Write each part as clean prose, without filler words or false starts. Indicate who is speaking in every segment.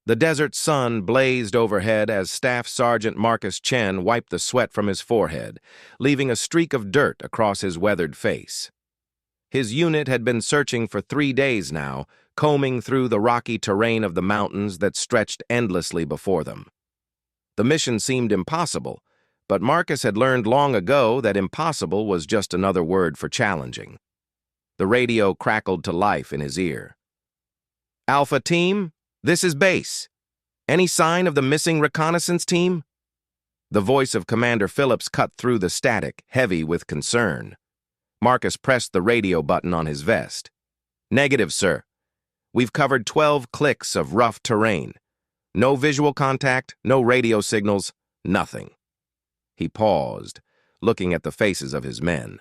Speaker 1: The desert sun blazed overhead as Staff Sergeant Marcus Chen wiped the sweat from his forehead, leaving a streak of dirt across his weathered face. His unit had been searching for 3 days now, combing through the rocky terrain of the mountains that stretched endlessly before them. The mission seemed impossible, but Marcus had learned long ago that impossible was just another word for challenging. The radio crackled to life in his ear. "Alpha Team, this is base. Any sign of the missing reconnaissance team?" The voice of Commander Phillips cut through the static, heavy with concern. Marcus pressed the radio button on his vest. "Negative, sir. We've covered 12 clicks of rough terrain. No visual contact, no radio signals, nothing." He paused, looking at the faces of his men.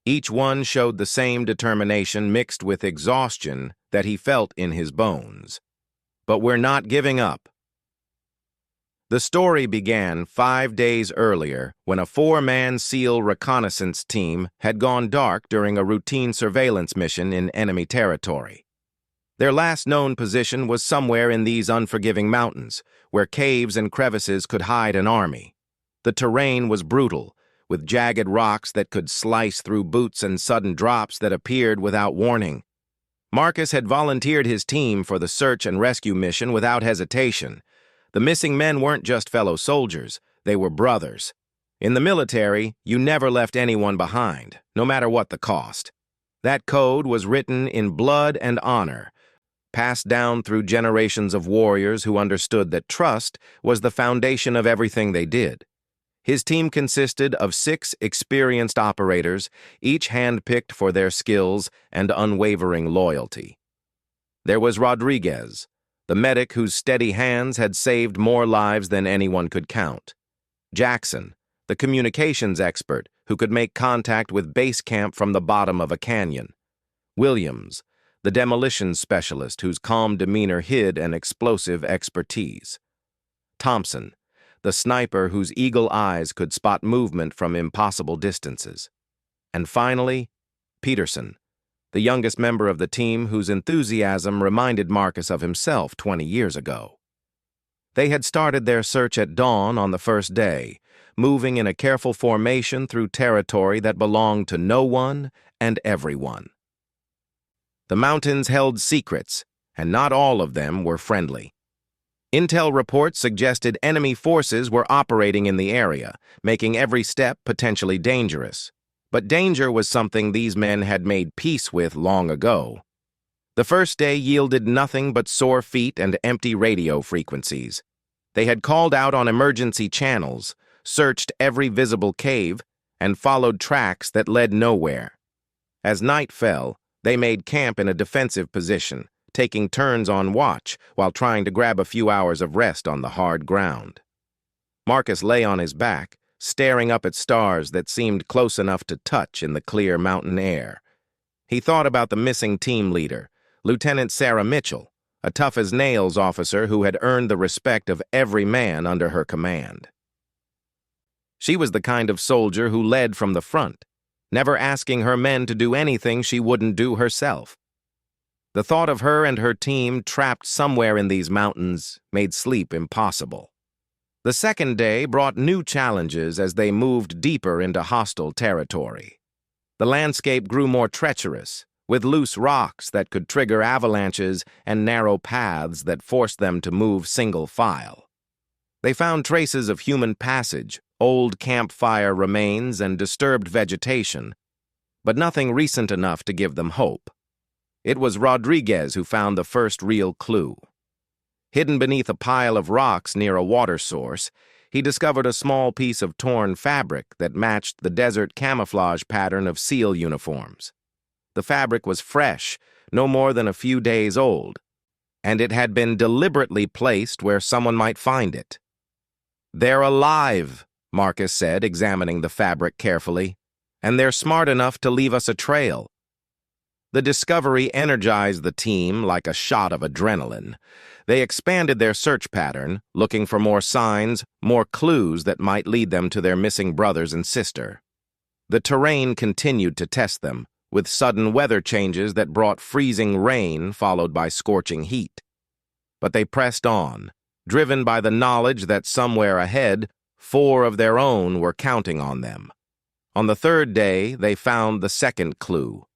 Speaker 1: Each one showed the same determination mixed with exhaustion that he felt in his bones. "But we're not giving up." The story began 5 days earlier when a 4-man SEAL reconnaissance team had gone dark during a routine surveillance mission in enemy territory. Their last known position was somewhere in these unforgiving mountains, where caves and crevices could hide an army. The terrain was brutal, with jagged rocks that could slice through boots and sudden drops that appeared without warning. Marcus had volunteered his team for the search and rescue mission without hesitation. The missing men weren't just fellow soldiers, they were brothers. In the military, you never left anyone behind, no matter what the cost. That code was written in blood and honor, passed down through generations of warriors who understood that trust was the foundation of everything they did. His team consisted of 6 experienced operators, each handpicked for their skills and unwavering loyalty. There was Rodriguez, the medic whose steady hands had saved more lives than anyone could count. Jackson, the communications expert who could make contact with base camp from the bottom of a canyon. Williams, the demolition specialist whose calm demeanor hid an explosive expertise. Thompson, the sniper whose eagle eyes could spot movement from impossible distances. And finally, Peterson, the youngest member of the team whose enthusiasm reminded Marcus of himself 20 years ago. They had started their search at dawn on the first day, moving in a careful formation through territory that belonged to no one and everyone. The mountains held secrets, and not all of them were friendly. Intel reports suggested enemy forces were operating in the area, making every step potentially dangerous. But danger was something these men had made peace with long ago. The first day yielded nothing but sore feet and empty radio frequencies. They had called out on emergency channels, searched every visible cave, and followed tracks that led nowhere. As night fell, they made camp in a defensive position, taking turns on watch while trying to grab a few hours of rest on the hard ground. Marcus lay on his back, staring up at stars that seemed close enough to touch in the clear mountain air. He thought about the missing team leader, Lieutenant Sarah Mitchell, a tough-as-nails officer who had earned the respect of every man under her command. She was the kind of soldier who led from the front, never asking her men to do anything she wouldn't do herself. The thought of her and her team trapped somewhere in these mountains made sleep impossible. The second day brought new challenges as they moved deeper into hostile territory. The landscape grew more treacherous, with loose rocks that could trigger avalanches and narrow paths that forced them to move single file. They found traces of human passage, old campfire remains, and disturbed vegetation, but nothing recent enough to give them hope. It was Rodriguez who found the first real clue. Hidden beneath a pile of rocks near a water source, he discovered a small piece of torn fabric that matched the desert camouflage pattern of SEAL uniforms. The fabric was fresh, no more than a few days old, and it had been deliberately placed where someone might find it. "They're alive," Marcus said, examining the fabric carefully, "and they're smart enough to leave us a trail." The discovery energized the team like a shot of adrenaline. They expanded their search pattern, looking for more signs, more clues that might lead them to their missing brothers and sister. The terrain continued to test them, with sudden weather changes that brought freezing rain followed by scorching heat. But they pressed on, driven by the knowledge that somewhere ahead, 4 of their own were counting on them. On the 3rd day, they found the second clue.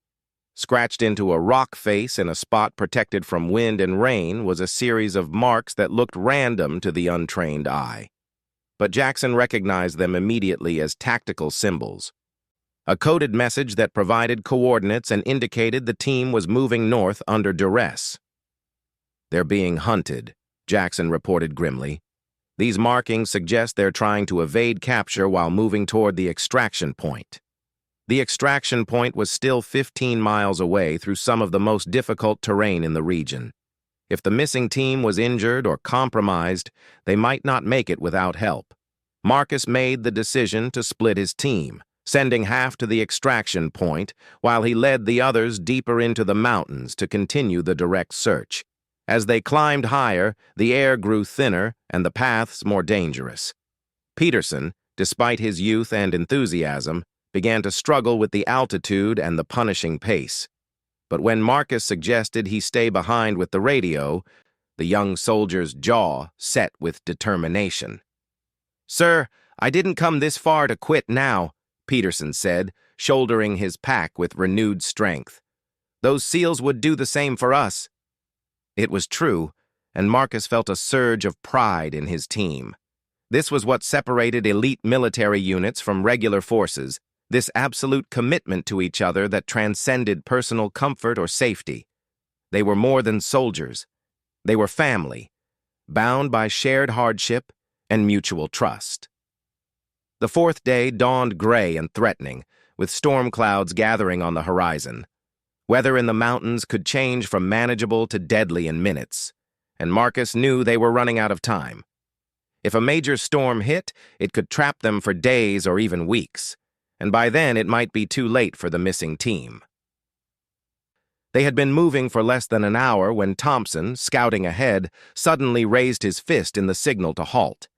Speaker 1: Scratched into a rock face in a spot protected from wind and rain was a series of marks that looked random to the untrained eye. But Jackson recognized them immediately as tactical symbols. A coded message that provided coordinates and indicated the team was moving north under duress. "They're being hunted," Jackson reported grimly. "These markings suggest they're trying to evade capture while moving toward the extraction point." The extraction point was still 15 miles away through some of the most difficult terrain in the region. If the missing team was injured or compromised, they might not make it without help. Marcus made the decision to split his team, sending half to the extraction point while he led the others deeper into the mountains to continue the direct search. As they climbed higher, the air grew thinner and the paths more dangerous. Peterson, despite his youth and enthusiasm, began to struggle with the altitude and the punishing pace. But when Marcus suggested he stay behind with the radio, the young soldier's jaw set with determination. "Sir, I didn't come this far to quit now," Peterson said, shouldering his pack with renewed strength. "Those SEALs would do the same for us." It was true, and Marcus felt a surge of pride in his team. This was what separated elite military units from regular forces, this absolute commitment to each other that transcended personal comfort or safety. They were more than soldiers. They were family, bound by shared hardship and mutual trust. The 4th day dawned gray and threatening, with storm clouds gathering on the horizon. Weather in the mountains could change from manageable to deadly in minutes, and Marcus knew they were running out of time. If a major storm hit, it could trap them for days or even weeks, and by then it might be too late for the missing team. They had been moving for less than an hour when Thompson, scouting ahead, suddenly raised his fist in the signal to halt.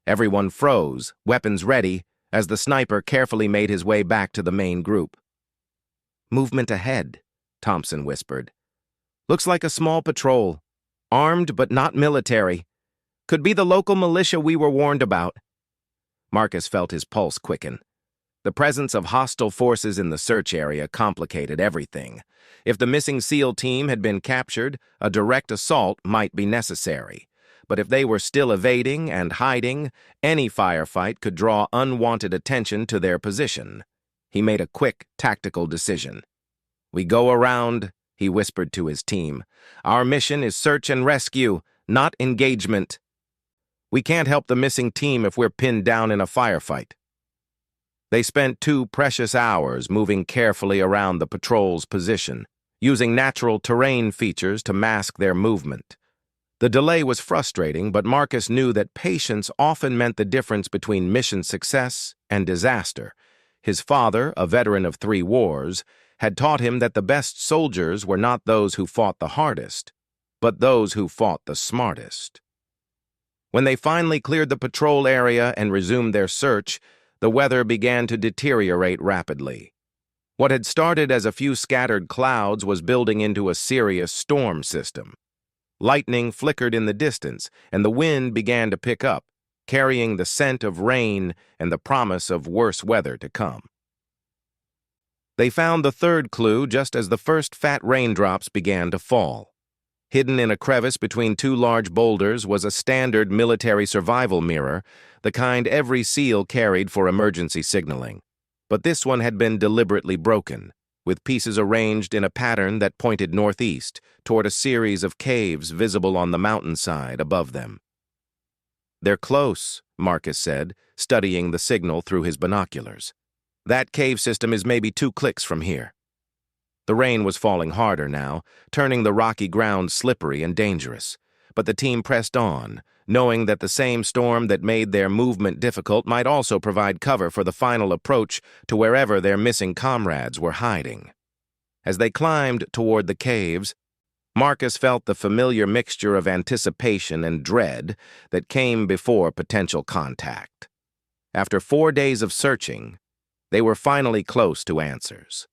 Speaker 1: Everyone froze, weapons ready, as the sniper carefully made his way back to the main group. "Movement ahead," Thompson whispered. "Looks like a small patrol. Armed but not military. Could be the local militia we were warned about." Marcus felt his pulse quicken. The presence of hostile forces in the search area complicated everything. If the missing SEAL team had been captured, a direct assault might be necessary. But if they were still evading and hiding, any firefight could draw unwanted attention to their position. He made a quick, tactical decision. "We go around," he whispered to his team. "Our mission is search and rescue, not engagement. We can't help the missing team if we're pinned down in a firefight." They spent 2 precious hours moving carefully around the patrol's position, using natural terrain features to mask their movement. The delay was frustrating, but Marcus knew that patience often meant the difference between mission success and disaster. His father, a veteran of 3 wars, had taught him that the best soldiers were not those who fought the hardest, but those who fought the smartest. When they finally cleared the patrol area and resumed their search, the weather began to deteriorate rapidly. What had started as a few scattered clouds was building into a serious storm system. Lightning flickered in the distance, and the wind began to pick up, carrying the scent of rain and the promise of worse weather to come. They found the 3rd clue just as the first fat raindrops began to fall. Hidden in a crevice between 2 large boulders was a standard military survival mirror, the kind every SEAL carried for emergency signaling. But this one had been deliberately broken, with pieces arranged in a pattern that pointed northeast, toward a series of caves visible on the mountainside above them. "They're close," Marcus said, studying the signal through his binoculars. "That cave system is maybe 2 clicks from here." The rain was falling harder now, turning the rocky ground slippery and dangerous. But the team pressed on, knowing that the same storm that made their movement difficult might also provide cover for the final approach to wherever their missing comrades were hiding. As they climbed toward the caves, Marcus felt the familiar mixture of anticipation and dread that came before potential contact. After 4 days of searching, they were finally close to answers.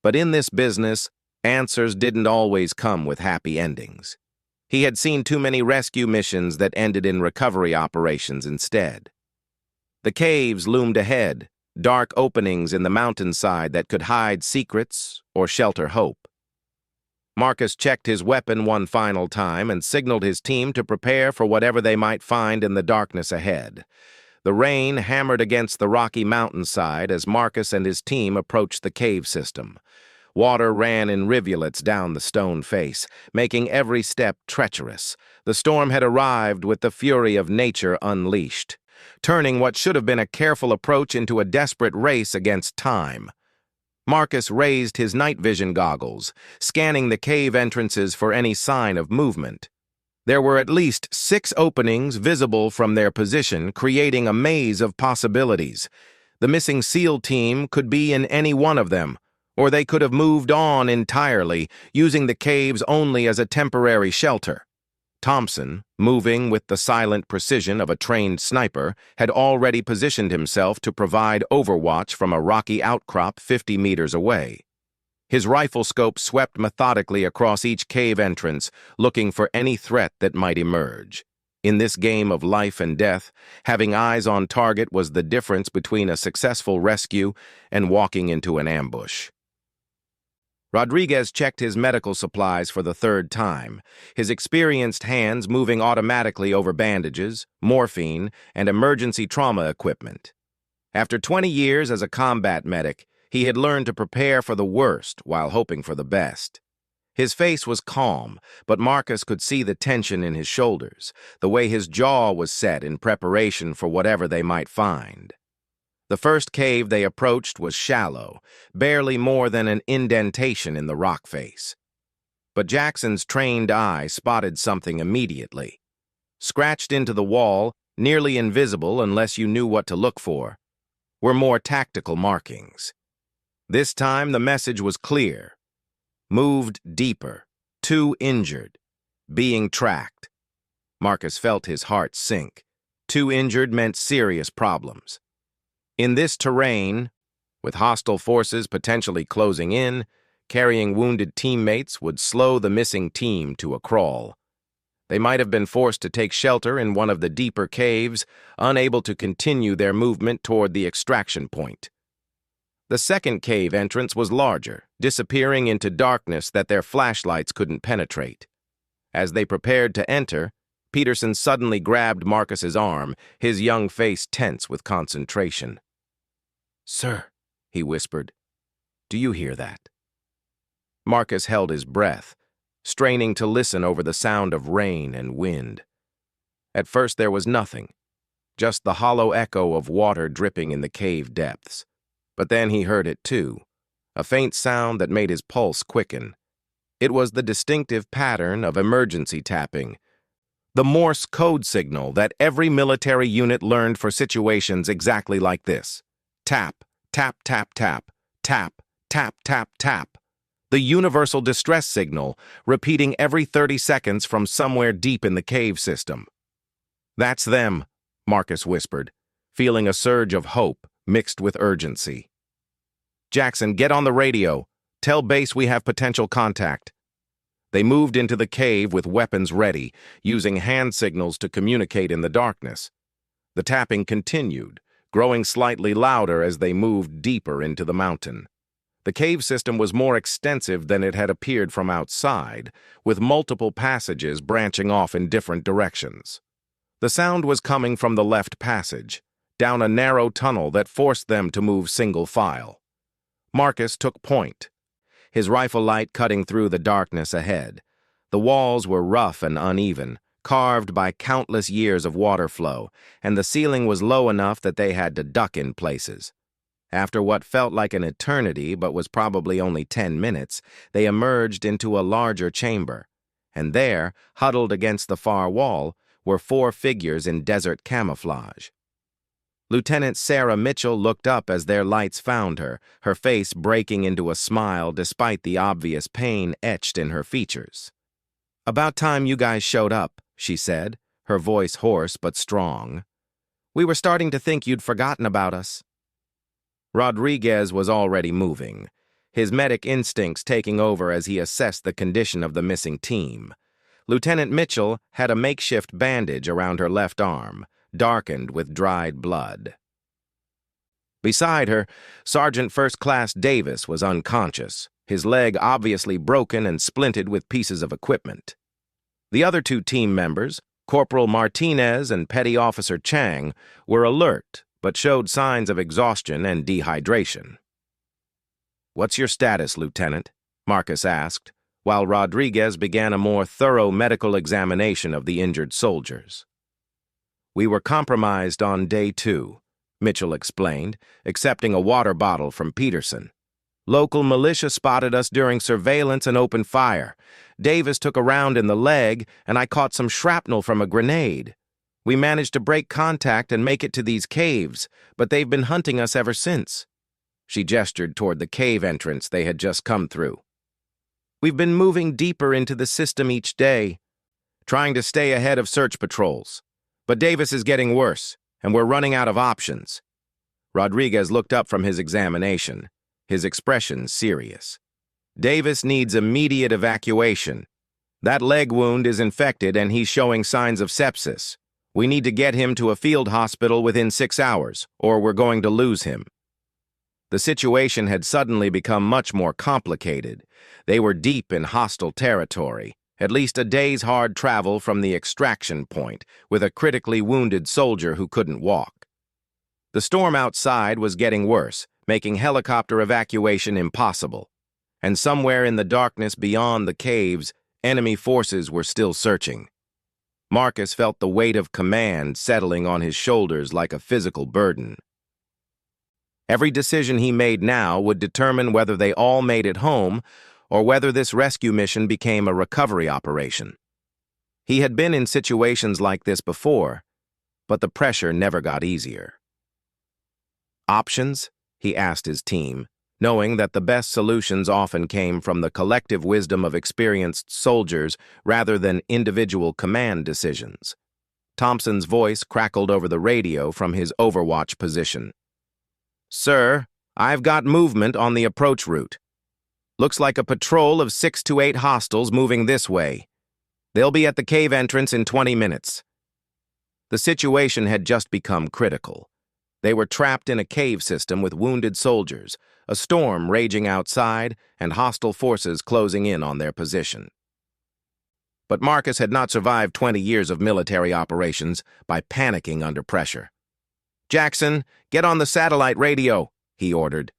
Speaker 1: But in this business, answers didn't always come with happy endings. He had seen too many rescue missions that ended in recovery operations instead. The caves loomed ahead, dark openings in the mountainside that could hide secrets or shelter hope. Marcus checked his weapon one final time and signaled his team to prepare for whatever they might find in the darkness ahead. The rain hammered against the rocky mountainside as Marcus and his team approached the cave system. Water ran in rivulets down the stone face, making every step treacherous. The storm had arrived with the fury of nature unleashed, turning what should have been a careful approach into a desperate race against time. Marcus raised his night vision goggles, scanning the cave entrances for any sign of movement. There were at least 6 openings visible from their position, creating a maze of possibilities. The missing SEAL team could be in any one of them, or they could have moved on entirely, using the caves only as a temporary shelter. Thompson, moving with the silent precision of a trained sniper, had already positioned himself to provide overwatch from a rocky outcrop 50 meters away. His rifle scope swept methodically across each cave entrance, looking for any threat that might emerge. In this game of life and death, having eyes on target was the difference between a successful rescue and walking into an ambush. Rodriguez checked his medical supplies for the 3rd time, his experienced hands moving automatically over bandages, morphine, and emergency trauma equipment. After 20 years as a combat medic, he had learned to prepare for the worst while hoping for the best. His face was calm, but Marcus could see the tension in his shoulders, the way his jaw was set in preparation for whatever they might find. The first cave they approached was shallow, barely more than an indentation in the rock face. But Jackson's trained eye spotted something immediately. Scratched into the wall, nearly invisible unless you knew what to look for, were more tactical markings. This time the message was clear. Moved deeper, too injured, being tracked. Marcus felt his heart sink. Too injured meant serious problems. In this terrain, with hostile forces potentially closing in, carrying wounded teammates would slow the missing team to a crawl. They might have been forced to take shelter in one of the deeper caves, unable to continue their movement toward the extraction point. The second cave entrance was larger, disappearing into darkness that their flashlights couldn't penetrate. As they prepared to enter, Peterson suddenly grabbed Marcus's arm, his young face tense with concentration. "Sir," he whispered, "do you hear that?" Marcus held his breath, straining to listen over the sound of rain and wind. At first there was nothing, just the hollow echo of water dripping in the cave depths. But then he heard it too, a faint sound that made his pulse quicken. It was the distinctive pattern of emergency tapping, the Morse code signal that every military unit learned for situations exactly like this. Tap, tap, tap, tap, tap, tap, tap, tap. The universal distress signal, repeating every 30 seconds from somewhere deep in the cave system. "That's them," Marcus whispered, feeling a surge of hope mixed with urgency. "Jackson, get on the radio. Tell base we have potential contact." They moved into the cave with weapons ready, using hand signals to communicate in the darkness. The tapping continued, growing slightly louder as they moved deeper into the mountain. The cave system was more extensive than it had appeared from outside, with multiple passages branching off in different directions. The sound was coming from the left passage, down a narrow tunnel that forced them to move single file. Marcus took point, his rifle light cutting through the darkness ahead. The walls were rough and uneven, carved by countless years of water flow, and the ceiling was low enough that they had to duck in places. After what felt like an eternity but was probably only 10 minutes, they emerged into a larger chamber, and there, huddled against the far wall, were 4 figures in desert camouflage. Lieutenant Sarah Mitchell looked up as their lights found her, her face breaking into a smile despite the obvious pain etched in her features. "About time you guys showed up," she said, her voice hoarse but strong. "We were starting to think you'd forgotten about us." Rodriguez was already moving, his medic instincts taking over as he assessed the condition of the missing team. Lieutenant Mitchell had a makeshift bandage around her left arm, darkened with dried blood. Beside her, Sergeant First Class Davis was unconscious, his leg obviously broken and splinted with pieces of equipment. The other two team members, Corporal Martinez and Petty Officer Chang, were alert but showed signs of exhaustion and dehydration. "What's your status, Lieutenant?" Marcus asked, while Rodriguez began a more thorough medical examination of the injured soldiers. "We were compromised on day 2, Mitchell explained, accepting a water bottle from Peterson. "Local militia spotted us during surveillance and opened fire. Davis took a round in the leg, and I caught some shrapnel from a grenade. We managed to break contact and make it to these caves, but they've been hunting us ever since." She gestured toward the cave entrance they had just come through. "We've been moving deeper into the system each day, trying to stay ahead of search patrols. But Davis is getting worse, and we're running out of options." Rodriguez looked up from his examination, his expression serious. "Davis needs immediate evacuation. That leg wound is infected and he's showing signs of sepsis. We need to get him to a field hospital within 6 hours, or we're going to lose him." The situation had suddenly become much more complicated. They were deep in hostile territory, at least a day's hard travel from the extraction point, with a critically wounded soldier who couldn't walk. The storm outside was getting worse, making helicopter evacuation impossible. And somewhere in the darkness beyond the caves, enemy forces were still searching. Marcus felt the weight of command settling on his shoulders like a physical burden. Every decision he made now would determine whether they all made it home or whether this rescue mission became a recovery operation. He had been in situations like this before, but the pressure never got easier. "Options?" he asked his team, knowing that the best solutions often came from the collective wisdom of experienced soldiers rather than individual command decisions. Thompson's voice crackled over the radio from his overwatch position. "Sir, I've got movement on the approach route. Looks like a patrol of 6 to 8 hostiles moving this way. They'll be at the cave entrance in 20 minutes. The situation had just become critical. They were trapped in a cave system with wounded soldiers, a storm raging outside, and hostile forces closing in on their position. But Marcus had not survived 20 years of military operations by panicking under pressure. "Jackson, get on the satellite radio," he ordered.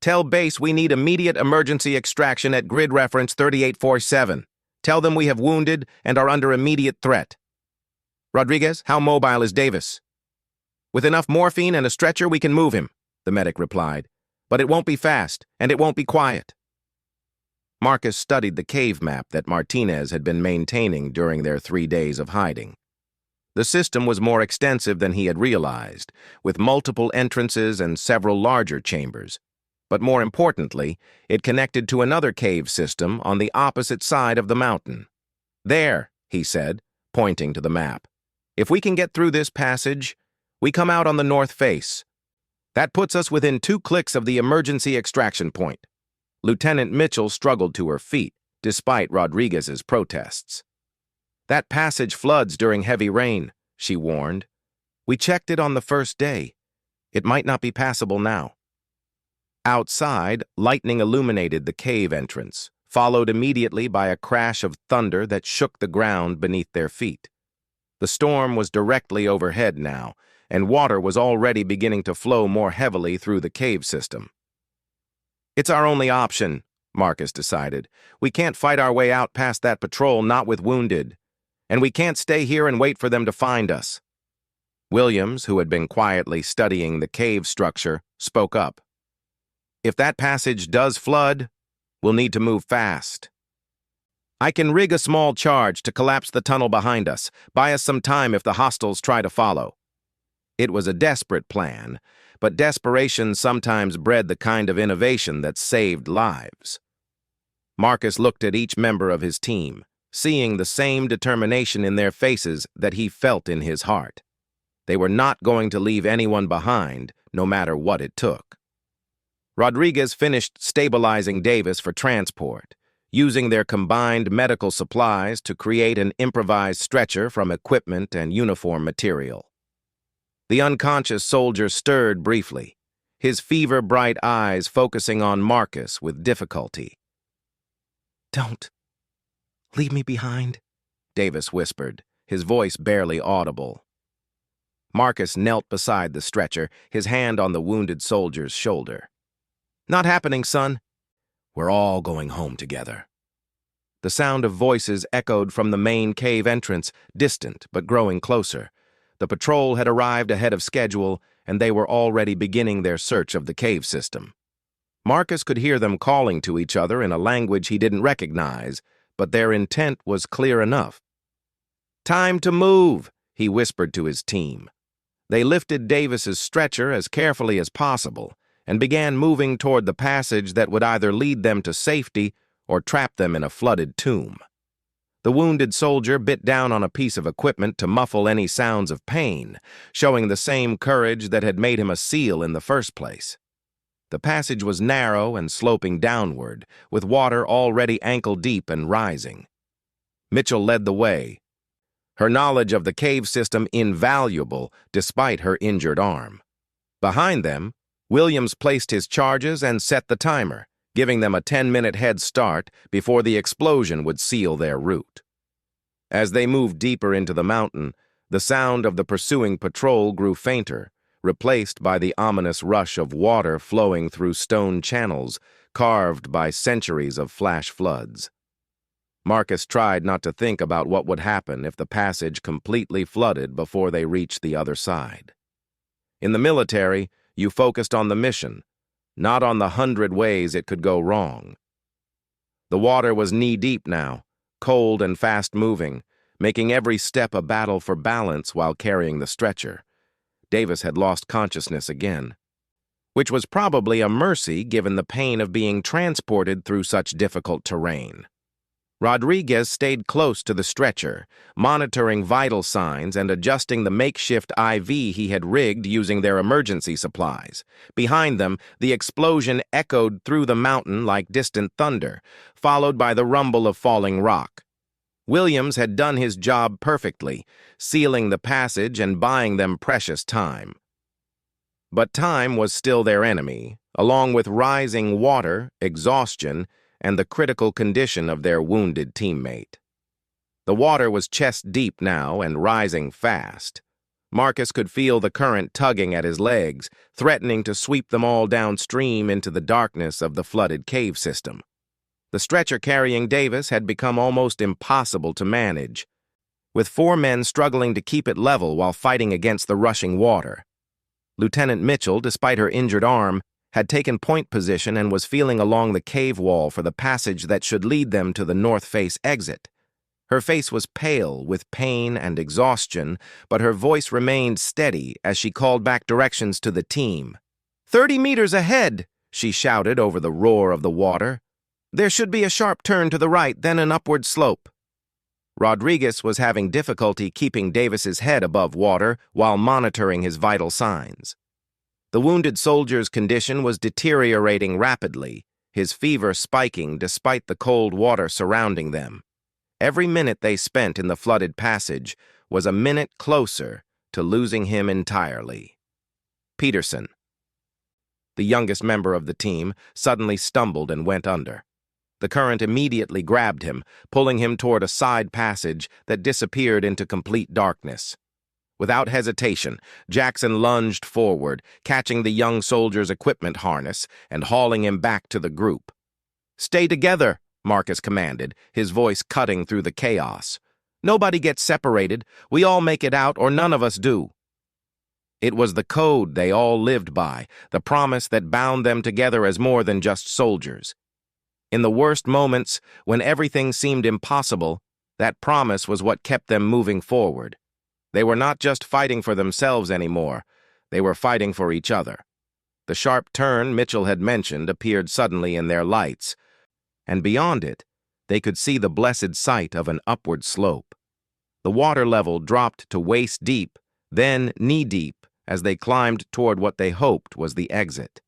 Speaker 1: "Tell base we need immediate emergency extraction at grid reference 3847. Tell them we have wounded and are under immediate threat." "Rodriguez, how mobile is Davis?" "With enough morphine and a stretcher, we can move him," the medic replied. "But it won't be fast, and it won't be quiet." Marcus studied the cave map that Martinez had been maintaining during their 3 days of hiding. The system was more extensive than he had realized, with multiple entrances and several larger chambers. But more importantly, it connected to another cave system on the opposite side of the mountain. "There," he said, pointing to the map. "If we can get through this passage, we come out on the north face. That puts us within 2 clicks of the emergency extraction point." Lieutenant Mitchell struggled to her feet, despite Rodriguez's protests. "That passage floods during heavy rain," she warned. "We checked it on the first day. It might not be passable now." Outside, lightning illuminated the cave entrance, followed immediately by a crash of thunder that shook the ground beneath their feet. The storm was directly overhead now, and water was already beginning to flow more heavily through the cave system. "It's our only option," Marcus decided. "We can't fight our way out past that patrol, not with wounded. And we can't stay here and wait for them to find us." Williams, who had been quietly studying the cave structure, spoke up. "If that passage does flood, we'll need to move fast. I can rig a small charge to collapse the tunnel behind us, buy us some time if the hostiles try to follow." It was a desperate plan, but desperation sometimes bred the kind of innovation that saved lives. Marcus looked at each member of his team, seeing the same determination in their faces that he felt in his heart. They were not going to leave anyone behind, no matter what it took. Rodriguez finished stabilizing Davis for transport, using their combined medical supplies to create an improvised stretcher from equipment and uniform material. The unconscious soldier stirred briefly, his fever-bright eyes focusing on Marcus with difficulty. "Don't leave me behind," Davis whispered, his voice barely audible. Marcus knelt beside the stretcher, his hand on the wounded soldier's shoulder. "Not happening, son. We're all going home together." The sound of voices echoed from the main cave entrance, distant but growing closer. The patrol had arrived ahead of schedule, and they were already beginning their search of the cave system. Marcus could hear them calling to each other in a language he didn't recognize, but their intent was clear enough. "Time to move," he whispered to his team. They lifted Davis's stretcher as carefully as possible and began moving toward the passage that would either lead them to safety or trap them in a flooded tomb. The wounded soldier bit down on a piece of equipment to muffle any sounds of pain, showing the same courage that had made him a SEAL in the first place. The passage was narrow and sloping downward, with water already ankle-deep and rising. Mitchell led the way, her knowledge of the cave system invaluable despite her injured arm. Behind them, Williams placed his charges and set the timer, giving them a 10-minute head start before the explosion would seal their route. As they moved deeper into the mountain, the sound of the pursuing patrol grew fainter, replaced by the ominous rush of water flowing through stone channels carved by centuries of flash floods. Marcus tried not to think about what would happen if the passage completely flooded before they reached the other side. In the military, you focused on the mission, not on the 100 ways it could go wrong. The water was knee-deep now, cold and fast-moving, making every step a battle for balance while carrying the stretcher. Davis had lost consciousness again, which was probably a mercy given the pain of being transported through such difficult terrain. Rodriguez stayed close to the stretcher, monitoring vital signs and adjusting the makeshift IV he had rigged using their emergency supplies. Behind them, the explosion echoed through the mountain like distant thunder, followed by the rumble of falling rock. Williams had done his job perfectly, sealing the passage and buying them precious time. But time was still their enemy, along with rising water, exhaustion, and the critical condition of their wounded teammate. The water was chest-deep now and rising fast. Marcus could feel the current tugging at his legs, threatening to sweep them all downstream into the darkness of the flooded cave system. The stretcher carrying Davis had become almost impossible to manage, with 4 men struggling to keep it level while fighting against the rushing water. Lieutenant Mitchell, despite her injured arm, had taken point position and was feeling along the cave wall for the passage that should lead them to the north face exit. Her face was pale with pain and exhaustion, but her voice remained steady as she called back directions to the team. 30 meters ahead," she shouted over the roar of the water. "There should be a sharp turn to the right, then an upward slope." Rodriguez was having difficulty keeping Davis's head above water while monitoring his vital signs. The wounded soldier's condition was deteriorating rapidly, his fever spiking despite the cold water surrounding them. Every minute they spent in the flooded passage was a minute closer to losing him entirely. Peterson, the youngest member of the team, suddenly stumbled and went under. The current immediately grabbed him, pulling him toward a side passage that disappeared into complete darkness. Without hesitation, Jackson lunged forward, catching the young soldier's equipment harness and hauling him back to the group. "Stay together," Marcus commanded, his voice cutting through the chaos. "Nobody gets separated. We all make it out, or none of us do." It was the code they all lived by, the promise that bound them together as more than just soldiers. In the worst moments, when everything seemed impossible, that promise was what kept them moving forward. They were not just fighting for themselves anymore, they were fighting for each other. The sharp turn Mitchell had mentioned appeared suddenly in their lights, and beyond it, they could see the blessed sight of an upward slope. The water level dropped to waist-deep, then knee-deep, as they climbed toward what they hoped was the exit.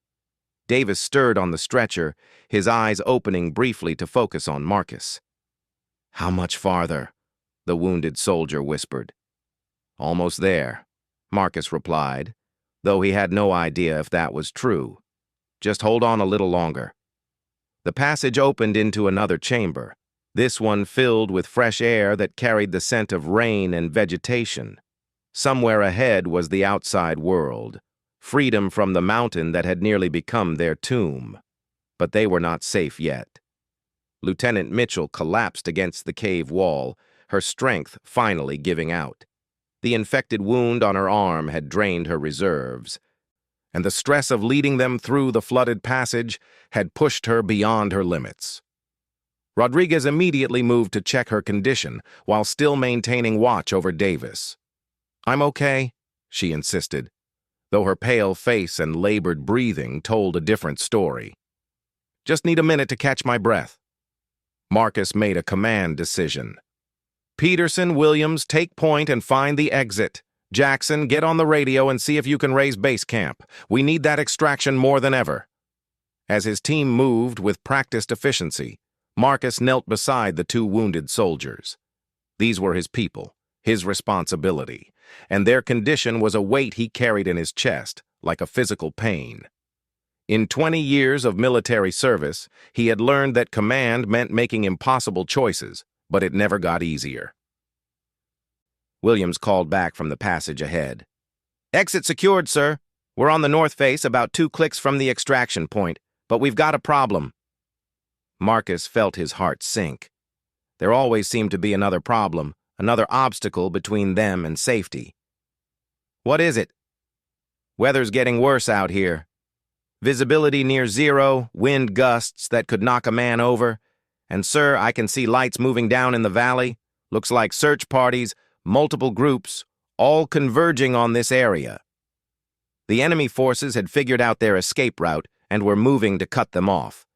Speaker 1: Davis stirred on the stretcher, his eyes opening briefly to focus on Marcus. "How much farther?" the wounded soldier whispered. "Almost there," Marcus replied, though he had no idea if that was true. "Just hold on a little longer." The passage opened into another chamber, this one filled with fresh air that carried the scent of rain and vegetation. Somewhere ahead was the outside world, freedom from the mountain that had nearly become their tomb. But they were not safe yet. Lieutenant Mitchell collapsed against the cave wall, her strength finally giving out. The infected wound on her arm had drained her reserves, and the stress of leading them through the flooded passage had pushed her beyond her limits. Rodriguez immediately moved to check her condition while still maintaining watch over Davis. "I'm okay," she insisted, though her pale face and labored breathing told a different story. "Just need a minute to catch my breath." Marcus made a command decision. "Peterson, Williams, take point and find the exit. Jackson, get on the radio and see if you can raise base camp. We need that extraction more than ever." As his team moved with practiced efficiency, Marcus knelt beside the two wounded soldiers. These were his people, his responsibility, and their condition was a weight he carried in his chest, like a physical pain. In 20 years of military service, he had learned that command meant making impossible choices, but it never got easier. Williams called back from the passage ahead. "Exit secured, sir. We're on the north face, about 2 clicks from the extraction point, but we've got a problem." Marcus felt his heart sink. There always seemed to be another problem, another obstacle between them and safety. "What is it?" "Weather's getting worse out here. Visibility near zero, wind gusts that could knock a man over. And sir, I can see lights moving down in the valley. Looks like search parties, multiple groups, all converging on this area." The enemy forces had figured out their escape route and were moving to cut them off.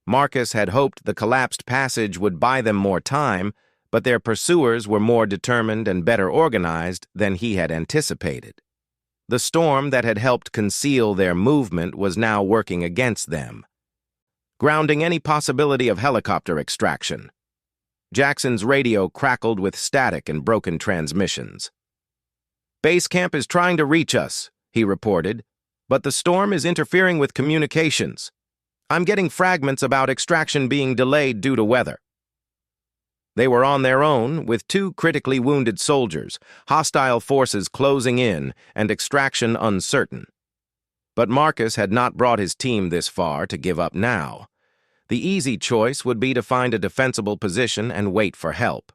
Speaker 1: Marcus had hoped the collapsed passage would buy them more time, but their pursuers were more determined and better organized than he had anticipated. The storm that had helped conceal their movement was now working against them, grounding any possibility of helicopter extraction. Jackson's radio crackled with static and broken transmissions. "Base camp is trying to reach us," he reported, "but the storm is interfering with communications. I'm getting fragments about extraction being delayed due to weather." They were on their own, with 2 critically wounded soldiers, hostile forces closing in, and extraction uncertain. But Marcus had not brought his team this far to give up now. The easy choice would be to find a defensible position and wait for help.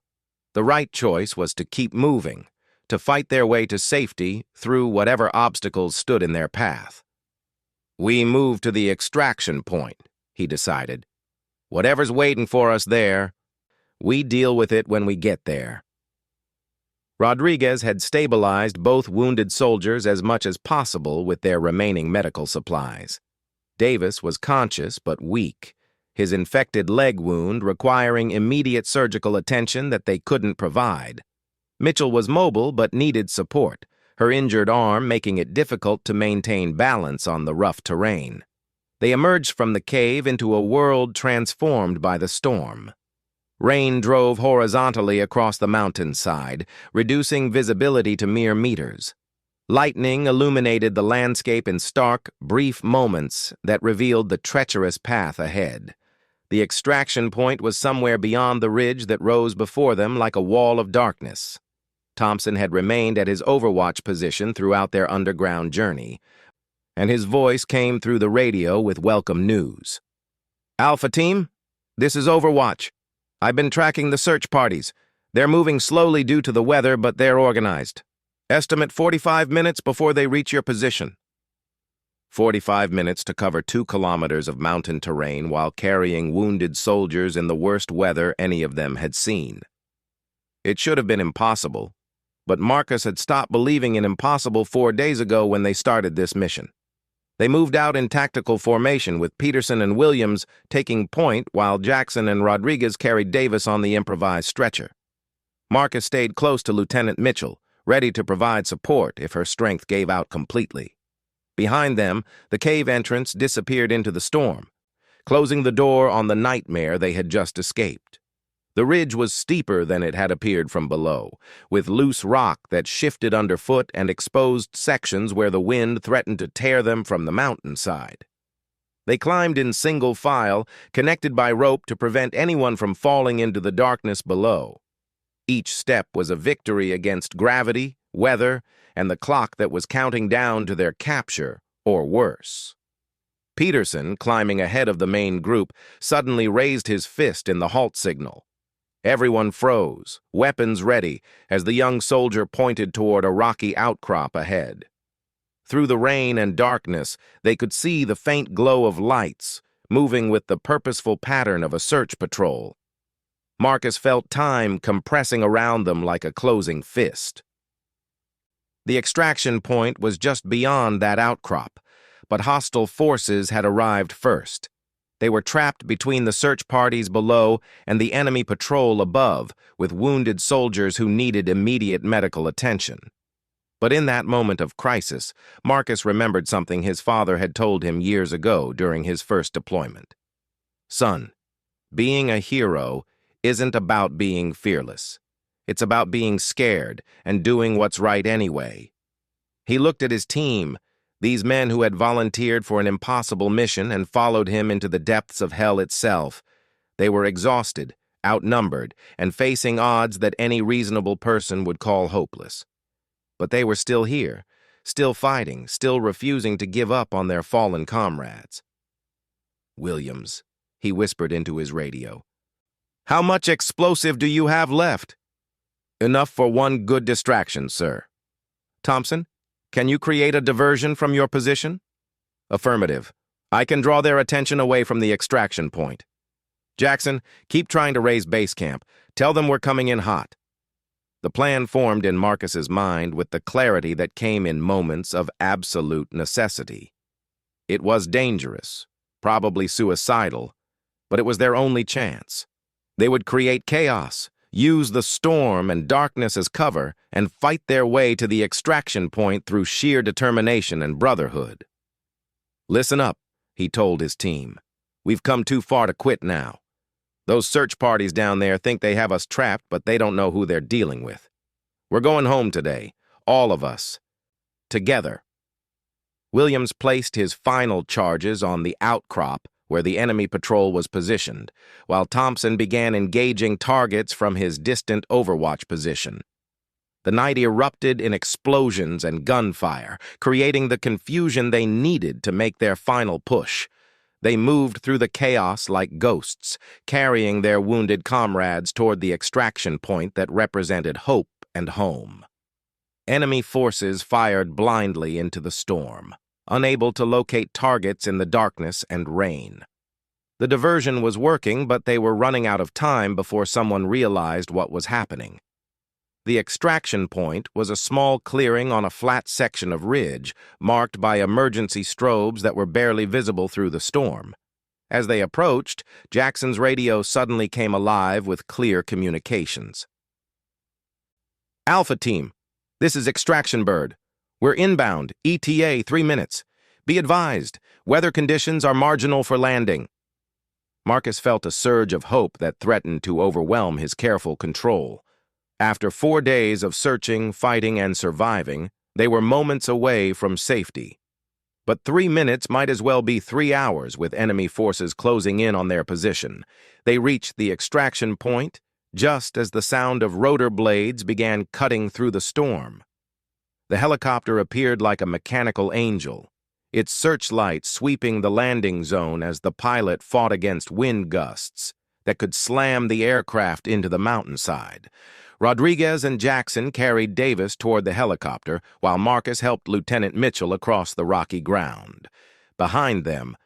Speaker 1: The right choice was to keep moving, to fight their way to safety through whatever obstacles stood in their path. "We move to the extraction point," he decided. "Whatever's waiting for us there, we deal with it when we get there." Rodriguez had stabilized both wounded soldiers as much as possible with their remaining medical supplies. Davis was conscious but weak, his infected leg wound requiring immediate surgical attention that they couldn't provide. Mitchell was mobile but needed support, her injured arm making it difficult to maintain balance on the rough terrain. They emerged from the cave into a world transformed by the storm. Rain drove horizontally across the mountainside, reducing visibility to mere meters. Lightning illuminated the landscape in stark, brief moments that revealed the treacherous path ahead. The extraction point was somewhere beyond the ridge that rose before them like a wall of darkness. Thompson had remained at his overwatch position throughout their underground journey, and his voice came through the radio with welcome news. "Alpha Team, this is Overwatch. I've been tracking the search parties. They're moving slowly due to the weather, but they're organized. Estimate 45 minutes before they reach your position." 45 minutes to cover 2 kilometers of mountain terrain while carrying wounded soldiers in the worst weather any of them had seen. It should have been impossible, but Marcus had stopped believing in impossible 4 days ago when they started this mission. They moved out in tactical formation with Peterson and Williams taking point while Jackson and Rodriguez carried Davis on the improvised stretcher. Marcus stayed close to Lieutenant Mitchell, ready to provide support if her strength gave out completely. Behind them, the cave entrance disappeared into the storm, closing the door on the nightmare they had just escaped. The ridge was steeper than it had appeared from below, with loose rock that shifted underfoot and exposed sections where the wind threatened to tear them from the mountainside. They climbed in single file, connected by rope to prevent anyone from falling into the darkness below. Each step was a victory against gravity, weather, and the clock that was counting down to their capture, or worse. Peterson, climbing ahead of the main group, suddenly raised his fist in the halt signal. Everyone froze, weapons ready, as the young soldier pointed toward a rocky outcrop ahead. Through the rain and darkness, they could see the faint glow of lights, moving with the purposeful pattern of a search patrol. Marcus felt time compressing around them like a closing fist. The extraction point was just beyond that outcrop, but hostile forces had arrived first. They were trapped between the search parties below and the enemy patrol above, with wounded soldiers who needed immediate medical attention. But in that moment of crisis, Marcus remembered something his father had told him years ago during his first deployment. "Son, being a hero isn't about being fearless. It's about being scared and doing what's right anyway." He looked at his team, these men who had volunteered for an impossible mission and followed him into the depths of hell itself. They were exhausted, outnumbered, and facing odds that any reasonable person would call hopeless. But they were still here, still fighting, still refusing to give up on their fallen comrades. "Williams," he whispered into his radio, "how much explosive do you have left?" "Enough for one good distraction, sir." "Thompson, can you create a diversion from your position?" "Affirmative. I can draw their attention away from the extraction point." "Jackson, keep trying to raise base camp. Tell them we're coming in hot." The plan formed in Marcus's mind with the clarity that came in moments of absolute necessity. It was dangerous, probably suicidal, but it was their only chance. They would create chaos, use the storm and darkness as cover, and fight their way to the extraction point through sheer determination and brotherhood. "Listen up," he told his team. "We've come too far to quit now. Those search parties down there think they have us trapped, but they don't know who they're dealing with. We're going home today, all of us, together." Williams placed his final charges on the outcrop where the enemy patrol was positioned, while Thompson began engaging targets from his distant overwatch position. The night erupted in explosions and gunfire, creating the confusion they needed to make their final push. They moved through the chaos like ghosts, carrying their wounded comrades toward the extraction point that represented hope and home. Enemy forces fired blindly into the storm, unable to locate targets in the darkness and rain. The diversion was working, but they were running out of time before someone realized what was happening. The extraction point was a small clearing on a flat section of ridge, marked by emergency strobes that were barely visible through the storm. As they approached, Jackson's radio suddenly came alive with clear communications. "Alpha Team, this is Extraction Bird. We're inbound, ETA 3 minutes. Be advised, weather conditions are marginal for landing." Marcus felt a surge of hope that threatened to overwhelm his careful control. After 4 days of searching, fighting, and surviving, they were moments away from safety. But 3 minutes might as well be 3 hours with enemy forces closing in on their position. They reached the extraction point just as the sound of rotor blades began cutting through the storm. The helicopter appeared like a mechanical angel, its searchlight sweeping the landing zone as the pilot fought against wind gusts that could slam the aircraft into the mountainside. Rodriguez and Jackson carried Davis toward the helicopter, while Marcus helped Lieutenant Mitchell across the rocky ground. Behind them,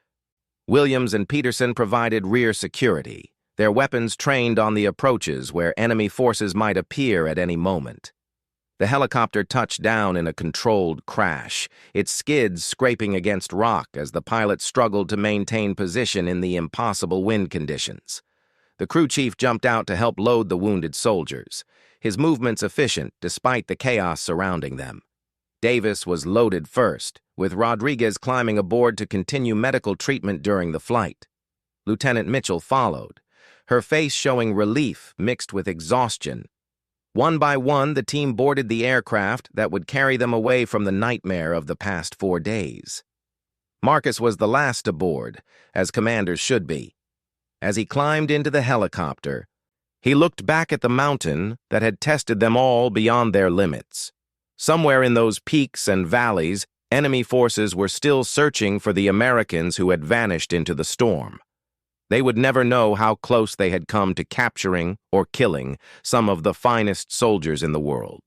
Speaker 1: Williams and Peterson provided rear security, their weapons trained on the approaches where enemy forces might appear at any moment. The helicopter touched down in a controlled crash, its skids scraping against rock as the pilot struggled to maintain position in the impossible wind conditions. The crew chief jumped out to help load the wounded soldiers, his movements efficient despite the chaos surrounding them. Davis was loaded first, with Rodriguez climbing aboard to continue medical treatment during the flight. Lieutenant Mitchell followed, her face showing relief mixed with exhaustion. One by one, the team boarded the aircraft that would carry them away from the nightmare of the past 4 days. Marcus was the last aboard, as commanders should be. As he climbed into the helicopter, he looked back at the mountain that had tested them all beyond their limits. Somewhere in those peaks and valleys, enemy forces were still searching for the Americans who had vanished into the storm. They would never know how close they had come to capturing or killing some of the finest soldiers in the world.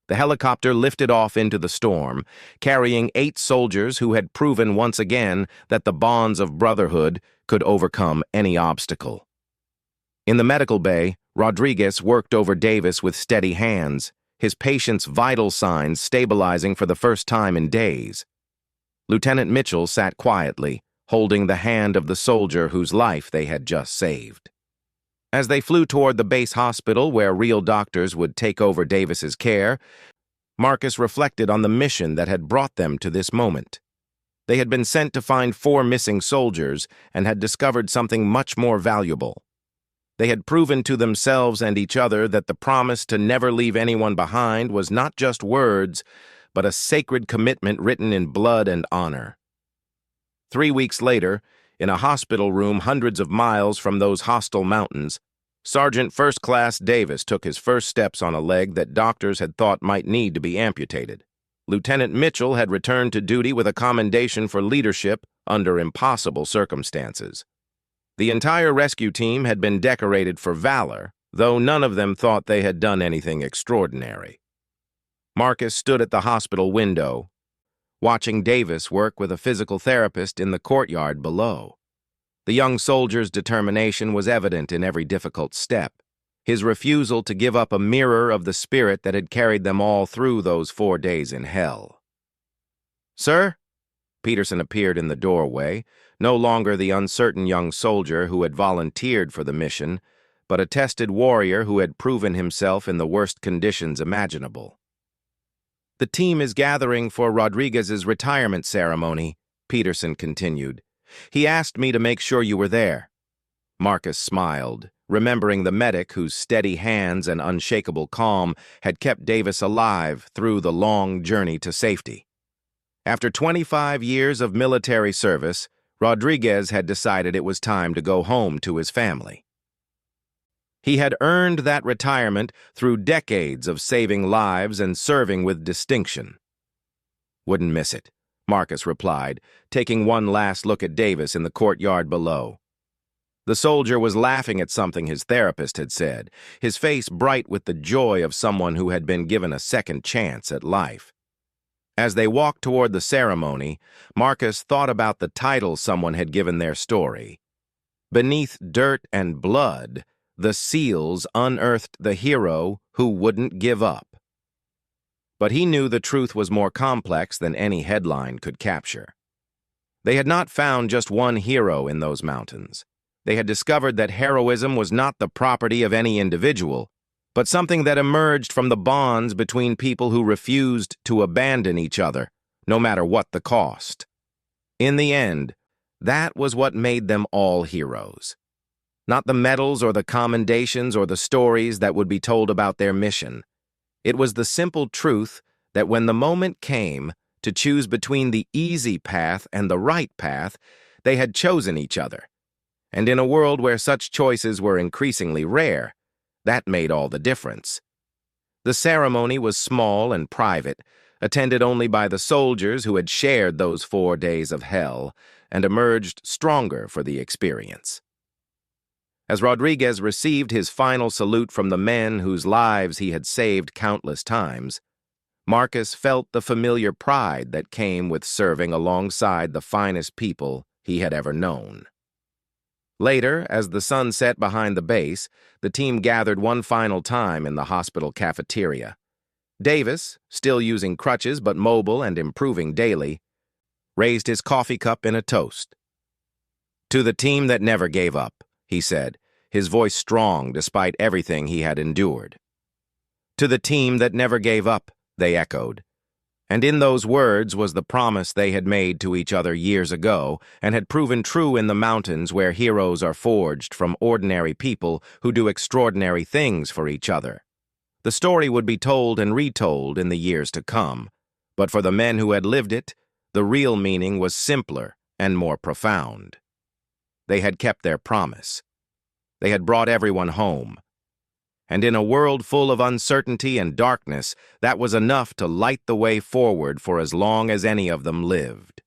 Speaker 1: The helicopter lifted off into the storm, carrying 8 soldiers who had proven once again that the bonds of brotherhood could overcome any obstacle. In the medical bay, Rodriguez worked over Davis with steady hands, his patient's vital signs stabilizing for the first time in days. Lieutenant Mitchell sat quietly, holding the hand of the soldier whose life they had just saved. As they flew toward the base hospital where real doctors would take over Davis's care, Marcus reflected on the mission that had brought them to this moment. They had been sent to find 4 missing soldiers and had discovered something much more valuable. They had proven to themselves and each other that the promise to never leave anyone behind was not just words, but a sacred commitment written in blood and honor. 3 weeks later, in a hospital room hundreds of miles from those hostile mountains, Sergeant First Class Davis took his first steps on a leg that doctors had thought might need to be amputated. Lieutenant Mitchell had returned to duty with a commendation for leadership under impossible circumstances. The entire rescue team had been decorated for valor, though none of them thought they had done anything extraordinary. Marcus stood at the hospital window, watching Davis work with a physical therapist in the courtyard below. The young soldier's determination was evident in every difficult step, his refusal to give up a mirror of the spirit that had carried them all through those 4 days in hell. "Sir?" Peterson appeared in the doorway, no longer the uncertain young soldier who had volunteered for the mission, but a tested warrior who had proven himself in the worst conditions imaginable. "The team is gathering for Rodriguez's retirement ceremony," Peterson continued. "He asked me to make sure you were there." Marcus smiled, remembering the medic whose steady hands and unshakable calm had kept Davis alive through the long journey to safety. After 25 years of military service, Rodriguez had decided it was time to go home to his family. He had earned that retirement through decades of saving lives and serving with distinction. "Wouldn't miss it," Marcus replied, taking one last look at Davis in the courtyard below. The soldier was laughing at something his therapist had said, his face bright with the joy of someone who had been given a second chance at life. As they walked toward the ceremony, Marcus thought about the title someone had given their story. Beneath dirt and blood, the SEALs unearthed the hero who wouldn't give up. But he knew the truth was more complex than any headline could capture. They had not found just one hero in those mountains. They had discovered that heroism was not the property of any individual, but something that emerged from the bonds between people who refused to abandon each other, no matter what the cost. In the end, that was what made them all heroes. Not the medals or the commendations or the stories that would be told about their mission. It was the simple truth that when the moment came to choose between the easy path and the right path, they had chosen each other. And in a world where such choices were increasingly rare, that made all the difference. The ceremony was small and private, attended only by the soldiers who had shared those 4 days of hell and emerged stronger for the experience. As Rodriguez received his final salute from the men whose lives he had saved countless times, Marcus felt the familiar pride that came with serving alongside the finest people he had ever known. Later, as the sun set behind the base, the team gathered one final time in the hospital cafeteria. Davis, still using crutches but mobile and improving daily, raised his coffee cup in a toast. "To the team that never gave up," he said, his voice strong despite everything he had endured. "To the team that never gave up," they echoed. And in those words was the promise they had made to each other years ago and had proven true in the mountains where heroes are forged from ordinary people who do extraordinary things for each other. The story would be told and retold in the years to come, but for the men who had lived it, the real meaning was simpler and more profound. They had kept their promise. They had brought everyone home. And in a world full of uncertainty and darkness, that was enough to light the way forward for as long as any of them lived.